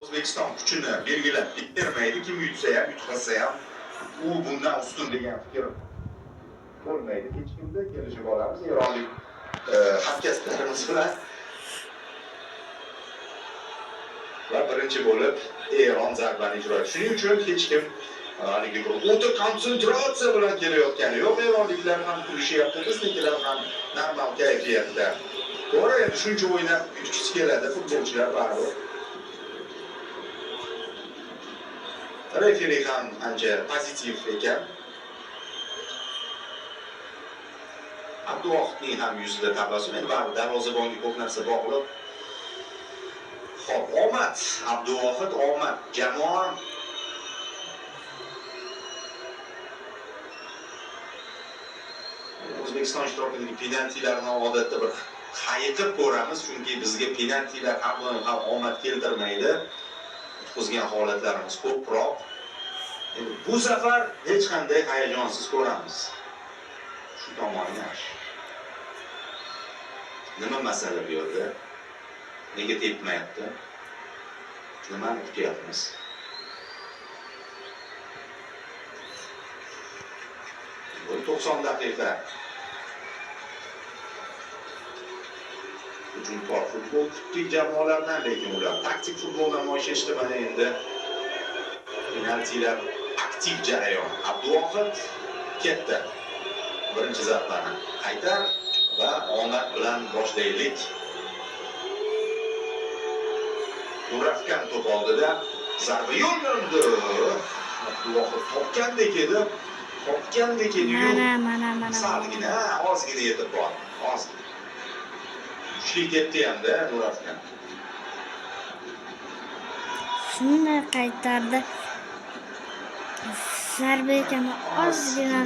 O'zbekiston kuchini belgilab bermaydi. Kim yutsa ham, yutmasa ham u bundan ustun degan fikr bo'lmaydi. Hech kimda kelishib olamiz. Eronlik hamkasblarimiz bilan va birinchi bo'lib Eron zarbani ijro etdi. Shuning uchun hech kim o'ta konsentratsiya bilan kelayotgani yo'q. Eronliklar ham kulishyapti, biznikilar ham normal kayfiyatda. To'g'ri, endi shuncha o'ynab yutgisi keladi futbolchilar baribir. Referi ham ancha pozitiv ekan. Abduvohidning ham yuzida tabassum, endi baribir darvozabonga ko'p narsa bog'liq. Xo'p, omad, Abduvohid omad, jamoa O'zbekiston ishtirokidagi penaltilarni odatda bir hayiqib ko'ramiz, chunki bizga penaltilar har doim ham omad keltirmaydi. Qizgan holatlarimiz ko'proq. Bu safar hech qanday hayajonsiz ko'ramiz. Shu tomoni yaxshi. Nima masala bu yerda? Nega tepmayapti? Nimani kutyapmiz? Bu 90 daqiqa. Hujum futbol kutdik jamoalardan, lekin ular taktik futbol namoyish etishdi. Mana endi penaltilar aktiv jarayon. Abduvohid ketdi. Birinchi zarbani qaytar va omad bilan boshlaylik. Nuravkan to'p oldida zarba yo'llandi. Abduvohid topgandek edi. Mana. Salgina, ozgina yetib bordi. Ozgina. Kuchli ketdi hamda Nuravkan. Shunday qaytardi. Zarba ekan ozgina.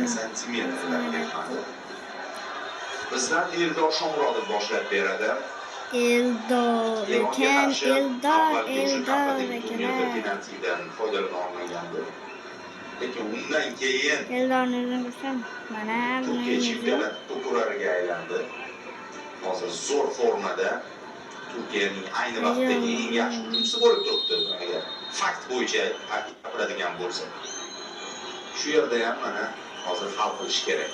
Bizdan Eldor Shomurodov boshlab beradi. Eldor ekan. Penaltidan foydalana olmagandi. Lekin undan keyin Eldorni ko'rsam, mana Turkiya chempionat to'purariga aylandi. Hozir zo'r formada. Turkiyaning ayni vaqtdagi eng yaxshi hujumchisi bo'lib turibdi. Agar fakt bo'yicha gapiradigan bo'lsa. Shu yerda ham mana hozir hal qilish kerak.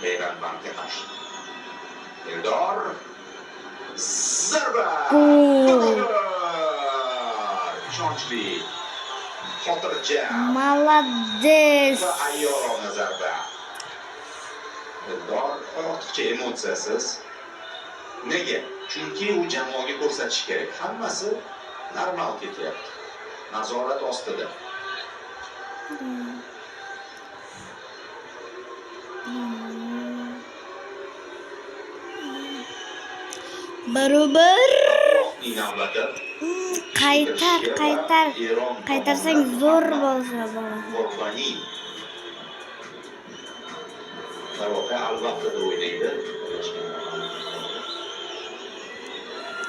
Beyran bankga qarshi. Eldor zarba. Ishonchli. Xotirjam. Молодец. Va ayyorona zarba. Eldor ortiqcha emotsiyasiz. Nega? Chunki u jamoaga ko'rsatish kerak. Hammasi normal ketyapti. Nazorat ostida. Barobar. Navbati. Qaytarsang zo'r bo'lsa bo'lar. Albatta o'ynaydi.